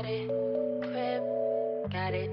got it, crib, got it,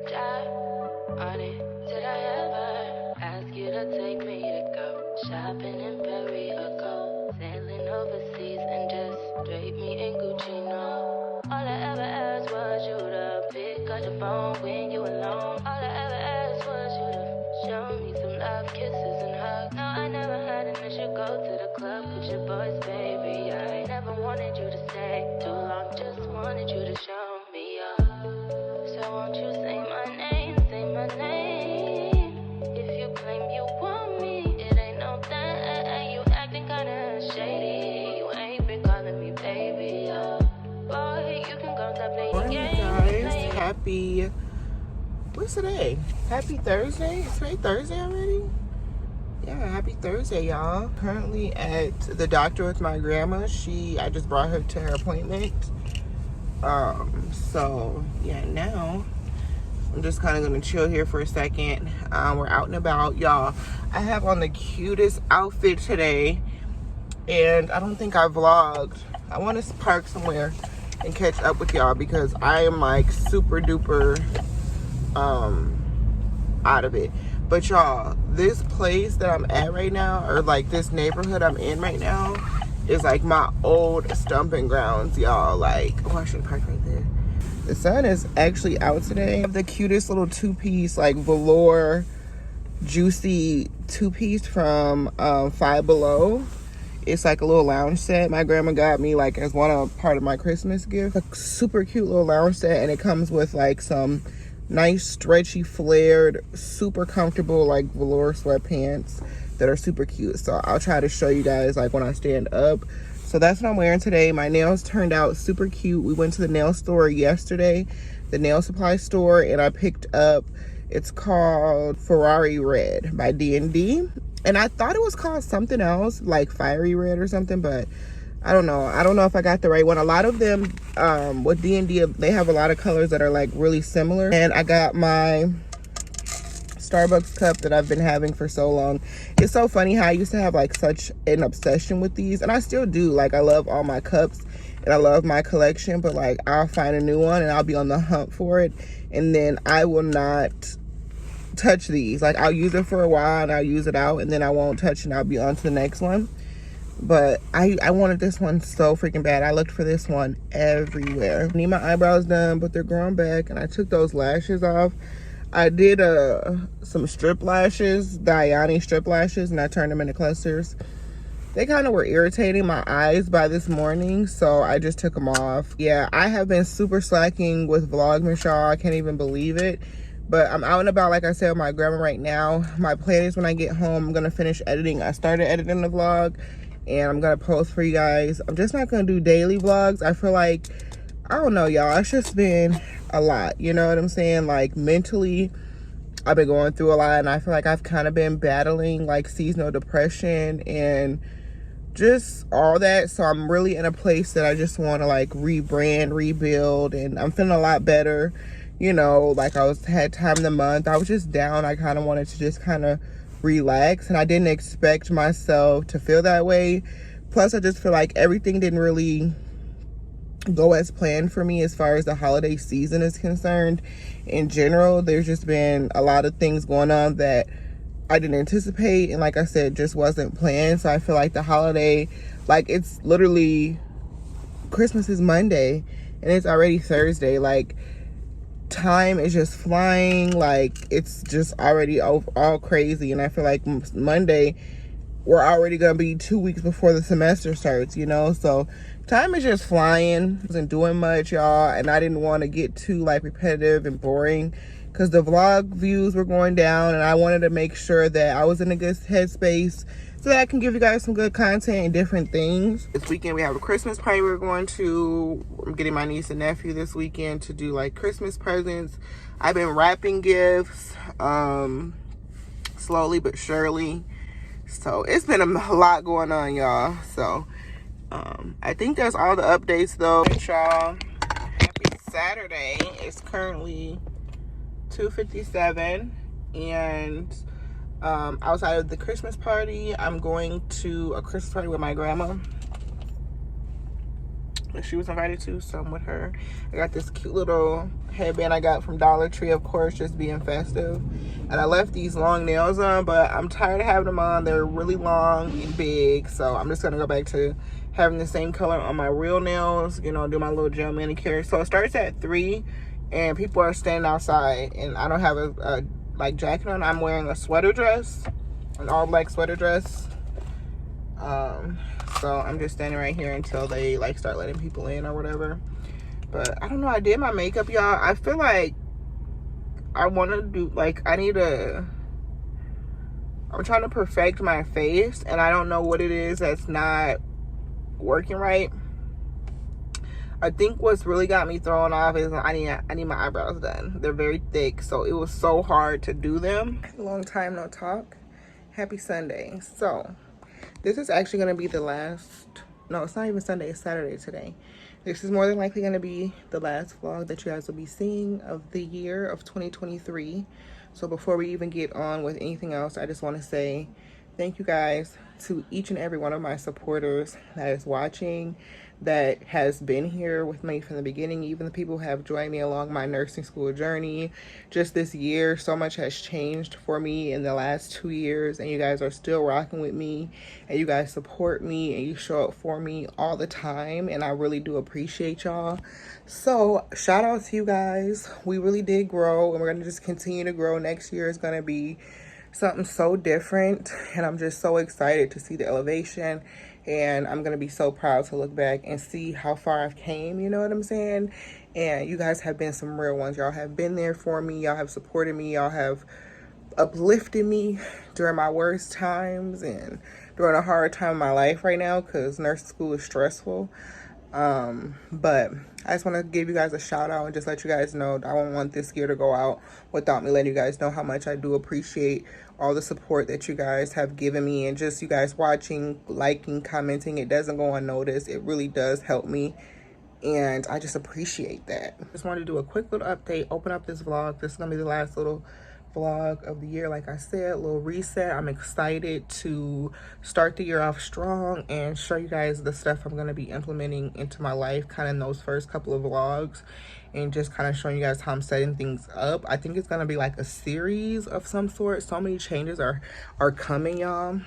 job on it. Did I ever ask you to take me to go shopping in Paris or go sailing overseas and just drape me in Gucci? No, all I ever asked was you to pick up the phone when you alone. All I ever asked was you to show me some love, kisses and hugs. No, I never had an issue. Go to the club with your boys, baby. I never wanted you to stay too long, just wanted you to show me up. So won't you say my name, say my name? If you claim you want me, it ain't no thing. You acting kinda shady. You ain't been calling me baby. Boy, you can go stop playing games. Guys, happy, what's today? Happy Thursday? Is today Thursday already? Yeah, happy Thursday, y'all. Currently at the doctor with my grandma. I just brought her to her appointment. So yeah, now I'm just kind of gonna chill here for a second. We're out and about, y'all. I have on the cutest outfit today, and I don't think I vlogged. I want to park somewhere and catch up with y'all because I am like super duper out of it. But y'all, this place that I'm at right now, or like this neighborhood I'm in right now, is like my old stomping grounds, y'all. Like, oh, I should park right there. The sun is actually out today. I have the cutest little two-piece, like velour, juicy two-piece from Five Below. It's like a little lounge set. My grandma got me like as part of my Christmas gift. A super cute little lounge set, and it comes with like some nice stretchy flared super comfortable like velour sweatpants that are super cute. So I'll try to show you guys like when I stand up. So that's what I'm wearing today. My nails turned out super cute. We went to the nail store yesterday, the nail supply store, and I picked up, it's called Ferrari Red by D&D, and I thought it was called something else like Fiery Red or something, but I don't know if I got the right one. A lot of them with D&D, they have a lot of colors that are like really similar. And I got my Starbucks cup that I've been having for so long. It's so funny how I used to have like such an obsession with these, and I still do. Like, I love all my cups and I love my collection, but like I'll find a new one and I'll be on the hunt for it, and then I will not touch these. Like, I'll use it for a while and I'll use it out, and then I won't touch it and I'll be on to the next one. But I wanted this one so freaking bad. I looked for this one everywhere. I need my eyebrows done, but they're growing back, and I took those lashes off. I did some strip lashes, Deonna strip lashes, and I turned them into clusters. They kind of were irritating my eyes by this morning, so I just took them off. Yeah, I have been super slacking with Vlogmas, y'all. I can't even believe it. But I'm out and about, like I said, with my grandma right now. My plan is when I get home, I'm going to finish editing. I started editing the vlog, and I'm gonna post for you guys. I'm just not gonna do daily vlogs. I feel like, I don't know, y'all, it's just been a lot, you know what I'm saying? Like, mentally, I've been going through a lot, and I feel like I've kind of been battling like seasonal depression and just all that. So I'm really in a place that I just want to like rebrand, rebuild, and I'm feeling a lot better. You know, like had time of the month. I was just down. I kind of wanted to just kind of relax, and I didn't expect myself to feel that way. Plus, I just feel like everything didn't really go as planned for me as far as the holiday season is concerned. In general, there's just been a lot of things going on that I didn't anticipate, and like I said, just wasn't planned. So I feel like the holiday, like, it's literally, Christmas is Monday and it's already Thursday. Like, time is just flying. Like, it's just already all crazy, and I feel like Monday we're already gonna be 2 weeks before the semester starts, you know? So time is just flying. I wasn't doing much, y'all, and I didn't want to get too like repetitive and boring because the vlog views were going down, and I wanted to make sure that I was in a good headspace so that I can give you guys some good content and different things. This weekend we have a Christmas party we're going to. I'm getting my niece and nephew this weekend to do like Christmas presents. I've been wrapping gifts slowly but surely. So it's been a lot going on, y'all. So I think that's all the updates though. Y'all, happy Saturday. It's currently 2:57, and outside of the Christmas party, I'm going to a Christmas party with my grandma. But she was invited to, so I'm with her. I got this cute little headband I got from Dollar Tree, of course, just being festive. And I left these long nails on, but I'm tired of having them on. They're really long and big, so I'm just gonna go back to having the same color on my real nails, you know, do my little gel manicure. So it starts at 3, and people are standing outside, and I don't have a like jacket on. I'm wearing a sweater dress, an all black sweater dress. So I'm just standing right here until they like start letting people in or whatever. But I don't know, I did my makeup, y'all. I feel like I want to do, like, I'm trying to perfect my face, and I don't know what it is that's not working right. I think what's really got me thrown off is I need my eyebrows done. They're very thick, so it was so hard to do them. Long time no talk. Happy Sunday. So this is actually going to be the last, no, it's not even Sunday, it's Saturday today. This is more than likely going to be the last vlog that you guys will be seeing of the year of 2023. So before we even get on with anything else, I just want to say thank you guys to each and every one of my supporters that is watching, that has been here with me from the beginning, even the people who have joined me along my nursing school journey. Just this year, so much has changed for me in the last 2 years, and you guys are still rocking with me, and you guys support me, and you show up for me all the time, and I really do appreciate y'all. So shout out to you guys. We really did grow, and we're gonna just continue to grow. Next year is gonna be something so different, and I'm just so excited to see the elevation, and I'm gonna be so proud to look back and see how far I've came, you know what I'm saying? And you guys have been some real ones. Y'all have been there for me, y'all have supported me, y'all have uplifted me during my worst times and during a hard time in my life right now, because nursing school is stressful. But I just want to give you guys a shout out and just let you guys know I don't want this year to go out without me letting you guys know how much I do appreciate all the support that you guys have given me, and just you guys watching, liking, commenting. It doesn't go unnoticed. It really does help me, and I just appreciate that. Just wanted to do a quick little update, open up this vlog. This is gonna be the last little vlog of the year. Like I said, a little reset. I'm excited to start the year off strong and show you guys the stuff I'm going to be implementing into my life kind of in those first couple of vlogs, and just kind of showing you guys how I'm setting things up. I think it's going to be like a series of some sort. So many changes are coming, y'all.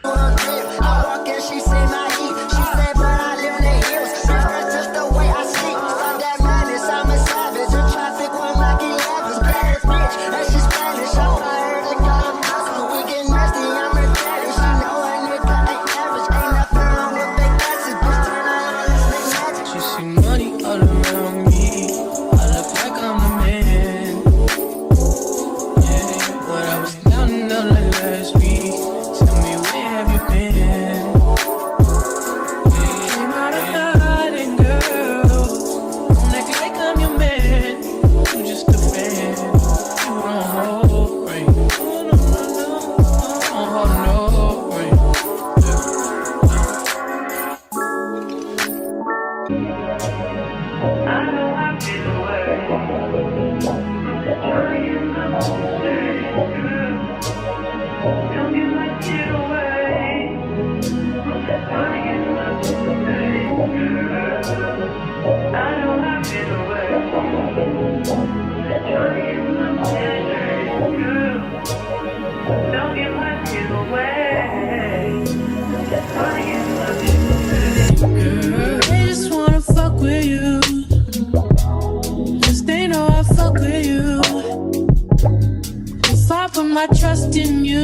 My trust in you.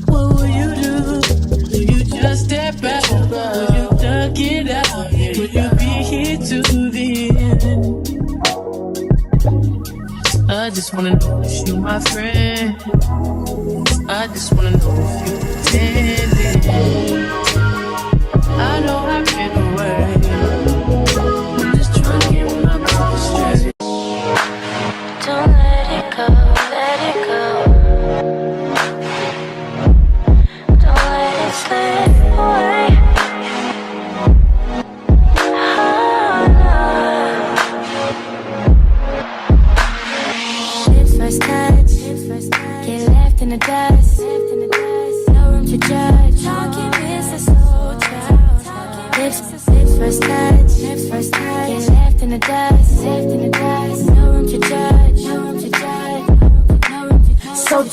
What will you do? Will you just step back? Will you duck it out? Will you be here to the end? I just wanna know if you my friend. I just wanna know if you pretending. I know I've been away. I'm just trying to get my mind straight. Don't let it go, let it go. Don't let it slip away. Lips first touch, get left in the dust. No room to judge. Talking business, slow down. Lips first touch, lips first touch. Get left in the dust, left in the dust. No room to judge, no room to judge, no room to judge. So